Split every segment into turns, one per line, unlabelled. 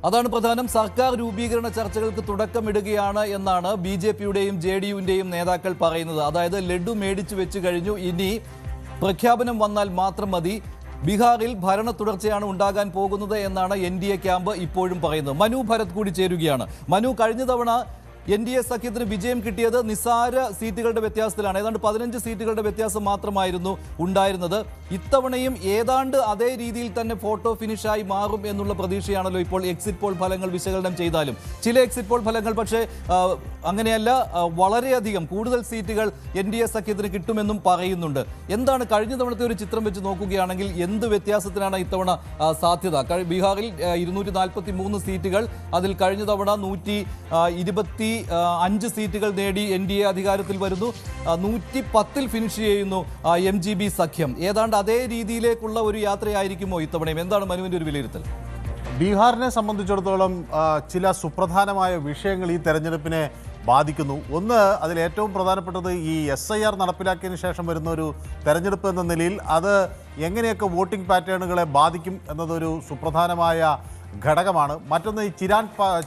അതാണ് പ്രധാനം. സർക്കാർ രൂപീകരണ ചർച്ചകൾക്ക് തുടക്കമിടുകയാണ് എന്നാണ് ബി.ജെ.പിയുടെയും ജെ.ഡി.യുവിൻ്റെയും നേതാക്കൾ പറയുന്നത്. അതായത് ലഡു മേടിച്ചു വെച്ച് കഴിഞ്ഞു, ഇനി പ്രഖ്യാപനം വന്നാൽ മാത്രം മതി. ബീഹാറിൽ ഭരണ തുടർച്ചയാണ് ഉണ്ടാകാൻ പോകുന്നത് എന്നാണ് എൻ.ഡി.എ ക്യാമ്പ് ഇപ്പോഴും പറയുന്നത്. മനു ഭരത് കൂടി ചേരുകയാണ്. മനു, കഴിഞ്ഞ തവണ എൻ.ഡി.എ സഖ്യത്തിന് വിജയം കിട്ടിയത് നിസ്സാര സീറ്റുകളുടെ വ്യത്യാസത്തിലാണ്. ഏതാണ്ട് 15 സീറ്റുകളുടെ വ്യത്യാസം മാത്രമായിരുന്നു ഉണ്ടായിരുന്നത്. ഇത്തവണയും ഏതാണ്ട് അതേ രീതിയിൽ തന്നെ ഫോട്ടോ ഫിനിഷായി മാറും എന്നുള്ള പ്രതീക്ഷയാണല്ലോ ഇപ്പോൾ എക്സിറ്റ് പോൾ ഫലങ്ങൾ വിശകലനം ചെയ്താലും. ചില എക്സിറ്റ് പോൾ ഫലങ്ങൾ പക്ഷേ അങ്ങനെയല്ല, വളരെയധികം കൂടുതൽ സീറ്റുകൾ എൻ.ഡി.എ സഖ്യത്തിന് കിട്ടുമെന്നും പറയുന്നുണ്ട്. എന്താണ് കഴിഞ്ഞ തവണത്തെ ഒരു ചിത്രം വെച്ച് നോക്കുകയാണെങ്കിൽ എന്ത് വ്യത്യാസത്തിനാണ് ഇത്തവണ സാധ്യത? ബീഹാറിൽ 243 സീറ്റുകൾ, അതിൽ കഴിഞ്ഞ തവണ 125 സീറ്റുകൾ നേടി എൻ.ഡി.എ അധികാരത്തിൽ വരുന്നു. 110 ഫിനിഷ് ചെയ്യുന്നു എം.ജി.ബി സഖ്യം. ഏതാണ്ട് അതേ രീതിയിലേക്കുള്ള ഒരു യാത്രയായിരിക്കുമോ ഇത്തവണയും? എന്താണ് മനുവിൻ്റെ ഒരു വിലയിരുത്തൽ?
ബീഹാറിനെ സംബന്ധിച്ചിടത്തോളം ചില സുപ്രധാനമായ വിഷയങ്ങൾ ഈ തെരഞ്ഞെടുപ്പിനെ ബാധിക്കുന്നു. ഒന്ന്, അതിൽ ഏറ്റവും പ്രധാനപ്പെട്ടത് ഈ SIR നടപ്പിലാക്കിയതിന് ശേഷം വരുന്ന ഒരു തെരഞ്ഞെടുപ്പ് എന്ന നിലയിൽ അത് എങ്ങനെയൊക്കെ വോട്ടിംഗ് പാറ്റേണുകളെ ബാധിക്കും എന്നതൊരു സുപ്രധാനമായ ഘടകമാണ്. മറ്റൊന്ന്, ഈ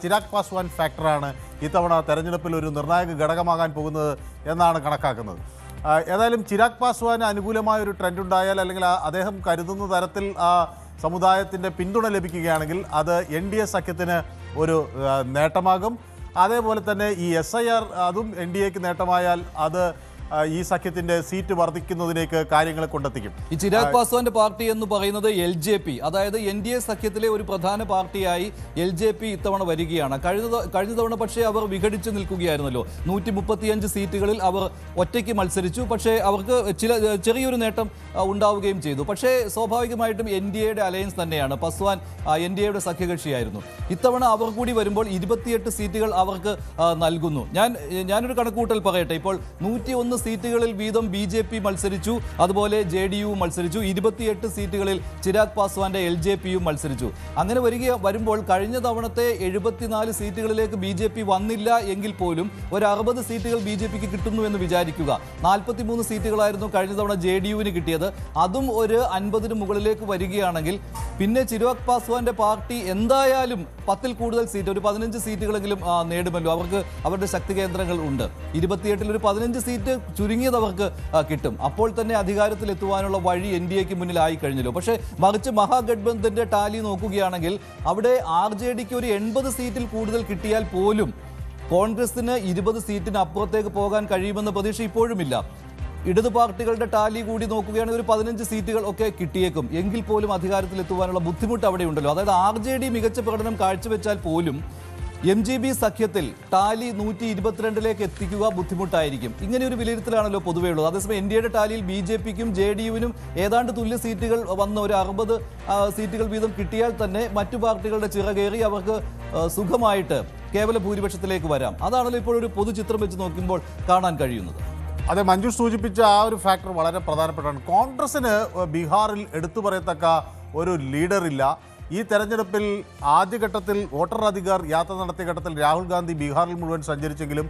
ചിരാഗ് പാസ്വാൻ ഫാക്ടറാണ് ഇത്തവണ തെരഞ്ഞെടുപ്പിൽ ഒരു നിർണായക ഘടകമാകാൻ പോകുന്നത് എന്നാണ് കണക്കാക്കുന്നത്. ഏതായാലും ചിരാഗ് പാസ്വാന് അനുകൂലമായ ഒരു ട്രെൻഡ് ഉണ്ടായാൽ, അല്ലെങ്കിൽ അദ്ദേഹം കരുതുന്ന തരത്തിൽ ആ സമുദായത്തിൻ്റെ പിന്തുണ ലഭിക്കുകയാണെങ്കിൽ അത് എൻ.ഡി.എ സഖ്യത്തിന് ഒരു നേട്ടമാകും. അതേപോലെ തന്നെ ഈ SIR അതും എൻ.ഡി.എക്ക് നേട്ടമായാൽ അത് ഈ സഖ്യത്തിന്റെ സീറ്റ് വർദ്ധിക്കുന്നതിലേക്ക് കാര്യങ്ങളെ കൊണ്ടെത്തിക്കും.
ഈ ചിരാഗ് പാസ്വാന്റെ പാർട്ടി എന്ന് പറയുന്നത് LJP, അതായത് എൻ.ഡി.എ സഖ്യത്തിലെ ഒരു പ്രധാന പാർട്ടിയായി LJP ഇത്തവണ വരികയാണ്. കഴിഞ്ഞ തവണ പക്ഷേ അവർ വിഘടിച്ച് നിൽക്കുകയായിരുന്നല്ലോ. 135 സീറ്റുകളിൽ അവർ ഒറ്റയ്ക്ക് മത്സരിച്ചു. പക്ഷേ അവർക്ക് ചെറിയൊരു നേട്ടം ഉണ്ടാവുകയും ചെയ്തു. പക്ഷേ സ്വാഭാവികമായിട്ടും എൻ.ഡി.എയുടെ അലയൻസ് തന്നെയാണ്. പാസ്വാൻ എൻ.ഡി.എയുടെ സഖ്യകക്ഷിയായിരുന്നു. ഇത്തവണ അവർ കൂടി വരുമ്പോൾ 28 സീറ്റുകൾ അവർക്ക് നൽകുന്നു. ഞാനൊരു കണക്കുകൂട്ടൽ പറയട്ടെ. ഇപ്പോൾ 101 സീറ്റുകളിൽ വീതം BJP മത്സരിച്ചു, അതുപോലെ JDU മത്സരിച്ചു. 28 സീറ്റുകളിൽ ചിരാഗ് പാസ്വാന്റെ LJPയും മത്സരിച്ചു. അങ്ങനെ വരുമ്പോൾ കഴിഞ്ഞ തവണത്തെ 74 സീറ്റുകളിലേക്ക് BJP വന്നില്ല എങ്കിൽ പോലും ഒരു 60 സീറ്റുകൾ BJPക്ക് കിട്ടുന്നു എന്ന് വിചാരിക്കുക. 43 സീറ്റുകളായിരുന്നു കഴിഞ്ഞ തവണ JDUവിന് കിട്ടിയത്. അതും ഒരു 50-ന് മുകളിലേക്ക് വരികയാണെങ്കിൽ പിന്നെ ചിരാഗ് പാസ്വാന്റെ പാർട്ടി എന്തായാലും 10-ൽ കൂടുതൽ സീറ്റ്, ഒരു 15 സീറ്റുകളെങ്കിലും നേടുമല്ലോ. അവർക്ക് അവരുടെ ശക്തി കേന്ദ്രങ്ങൾ ഉണ്ട്. 28-ൽ ഒരു 15 സീറ്റ് ചുരുങ്ങിയത് അവർക്ക് കിട്ടും. അപ്പോൾ തന്നെ അധികാരത്തിൽ എത്തുവാനുള്ള വഴി എൻ.ഡി.എക്ക് മുന്നിലായി കഴിഞ്ഞല്ലോ. പക്ഷേ മറിച്ച് മഹാഗഡ്ബന്ധന്റെ ടാലി നോക്കുകയാണെങ്കിൽ അവിടെ RJDക്ക് ഒരു 80 സീറ്റിൽ കൂടുതൽ കിട്ടിയാൽ പോലും കോൺഗ്രസിന് 20 സീറ്റിന് അപ്പുറത്തേക്ക് പോകാൻ കഴിയുമെന്ന പ്രതീക്ഷ ഇപ്പോഴുമില്ല. ഇടതു പാർട്ടികളുടെ ടാലി കൂടി നോക്കുകയാണെങ്കിൽ ഒരു 15 സീറ്റുകൾ ഒക്കെ കിട്ടിയേക്കും. എങ്കിൽ പോലും അധികാരത്തിൽ എത്തുവാനുള്ള ബുദ്ധിമുട്ട് അവിടെ ഉണ്ടല്ലോ. അതായത് RJD മികച്ച പ്രകടനം കാഴ്ചവെച്ചാൽ പോലും എം.ജി.ബി സഖ്യത്തിൽ ടാലി 122ലേക്ക് എത്തിക്കുക ബുദ്ധിമുട്ടായിരിക്കും. ഇങ്ങനെ ഒരു വിലയിരുത്തലാണല്ലോ പൊതുവേ ഉള്ളത്. അതേസമയം എൻ.ഡി.എയുടെ ടാലിയിൽ BJPക്കും JDUവിനും ഏതാണ്ട് തുല്യ സീറ്റുകൾ വന്ന ഒരു 60 സീറ്റുകൾ വീതം കിട്ടിയാൽ തന്നെ മറ്റു പാർട്ടികളുടെ ചിറകേറി അവർക്ക് സുഖമായിട്ട് കേവല ഭൂരിപക്ഷത്തിലേക്ക് വരാം. അതാണല്ലോ ഇപ്പോൾ ഒരു പൊതുചിത്രം വെച്ച് നോക്കുമ്പോൾ കാണാൻ കഴിയുന്നത്.
അതെ, മഞ്ജു സൂചിപ്പിച്ച ആ ഒരു ഫാക്ടർ വളരെ പ്രധാനപ്പെട്ടാണ്. കോൺഗ്രസിന് ബീഹാറിൽ എടുത്തു പറയത്തക്ക ഒരു ലീഡറില്ല. ഈ തെരഞ്ഞെടുപ്പിൽ ആദ്യഘട്ടത്തിൽ വോട്ടർ അധികാർ യാത്ര നടത്തിയ ഘട്ടത്തിൽ രാഹുൽ ഗാന്ധി ബീഹാറിൽ മുഴുവൻ സഞ്ചരിച്ചെങ്കിലും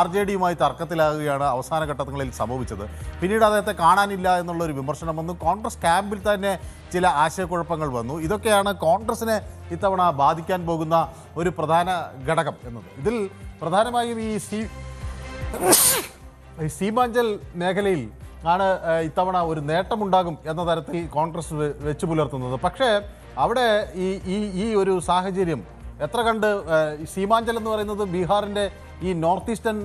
RJDയുമായി തർക്കത്തിലാകുകയാണ് അവസാന ഘട്ടങ്ങളിൽ സംഭവിച്ചത്. പിന്നീട് അദ്ദേഹത്തെ കാണാനില്ല എന്നുള്ളൊരു വിമർശനം വന്നു. കോൺഗ്രസ് ക്യാമ്പിൽ തന്നെ ചില ആശയക്കുഴപ്പങ്ങൾ വന്നു. ഇതൊക്കെയാണ് കോൺഗ്രസിനെ ഇത്തവണ ബാധിക്കാൻ പോകുന്ന ഒരു പ്രധാന ഘടകം എന്നത്. ഇതിൽ പ്രധാനമായും ഈ സീമാഞ്ചൽ മേഖലയിൽ ആണ് ഇത്തവണ ഒരു നേട്ടമുണ്ടാകും എന്ന തരത്തിൽ കോൺഗ്രസ് വെച്ചു പുലർത്തുന്നത്. പക്ഷേ അവിടെ ഈ ഒരു സാഹചര്യം എത്ര കണ്ട് സീമാഞ്ചൽ എന്ന് പറയുന്നത് ബീഹാറിൻ്റെ ഈ നോർത്ത് ഈസ്റ്റേൺ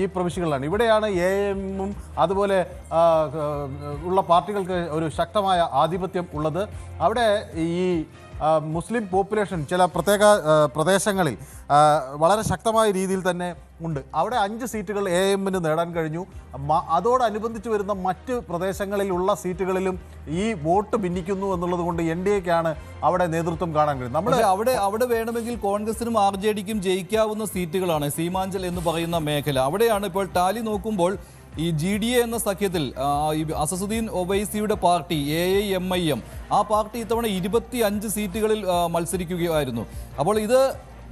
ഈ പ്രവിശ്യകളിലാണ്. ഇവിടെയാണ് AIMഉം അതുപോലെ ഉള്ള പാർട്ടികൾക്ക് ഒരു ശക്തമായ ആധിപത്യം ഉള്ളത്. അവിടെ ഈ മുസ്ലിം പോപ്പുലേഷൻ ചില പ്രത്യേക പ്രദേശങ്ങളിൽ വളരെ ശക്തമായ രീതിയിൽ തന്നെ ഉണ്ട്. അവിടെ 5 സീറ്റുകൾ AIMന് നേടാൻ കഴിഞ്ഞു. അതോടനുബന്ധിച്ച് വരുന്ന മറ്റ് പ്രദേശങ്ങളിലുള്ള സീറ്റുകളിലും ഈ വോട്ട് ഭിന്നിക്കുന്നു എന്നുള്ളത് കൊണ്ട് NDAക്കാണ് അവിടെ നേതൃത്വം കാണാൻ കഴിയും. നമ്മൾ
അവിടെ വേണമെങ്കിൽ കോൺഗ്രസിനും RJDക്കും ജയിക്കാവുന്ന സീറ്റുകളാണ് സീമാഞ്ചൽ എന്ന് പറയുന്ന മേഖല. അവിടെയാണ് ഇപ്പോൾ ടാലി നോക്കുമ്പോൾ ഈ GDA എന്ന സഖ്യത്തിൽ അസസുദ്ദീൻ ഒവൈസിയുടെ പാർട്ടി AIMIM, ആ പാർട്ടി ഇത്തവണ 25 സീറ്റുകളിൽ മത്സരിക്കുകയായിരുന്നു. അപ്പോൾ ഇത്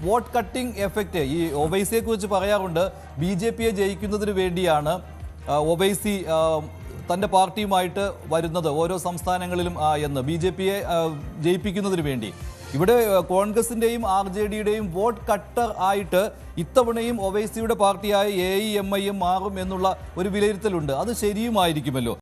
വോട്ട് കട്ടിംഗ് എഫക്റ്റ് ഈ ഒവൈസിയെ കുറിച്ച് പറയാറുണ്ട്. BJPയെ ജയിക്കുന്നതിന് വേണ്ടിയാണ് ഒവൈസി തൻ്റെ പാർട്ടിയുമായിട്ട് വരുന്നത് ഓരോ സംസ്ഥാനങ്ങളിലും എന്ന്, BJPയെ ജയിപ്പിക്കുന്നതിന് വേണ്ടി. ഇവിടെ കോൺഗ്രസിന്റെയും RJD-യുടെയും വോട്ട് കട്ടർ ആയിട്ട് ഇത്തവണയും ഒവൈസിയുടെ പാർട്ടിയായ AEMIM മാറും എന്നുള്ള ഒരു വിലയിരുത്തലുണ്ട്. അത് ശരിയുമായിരിക്കുമല്ലോ.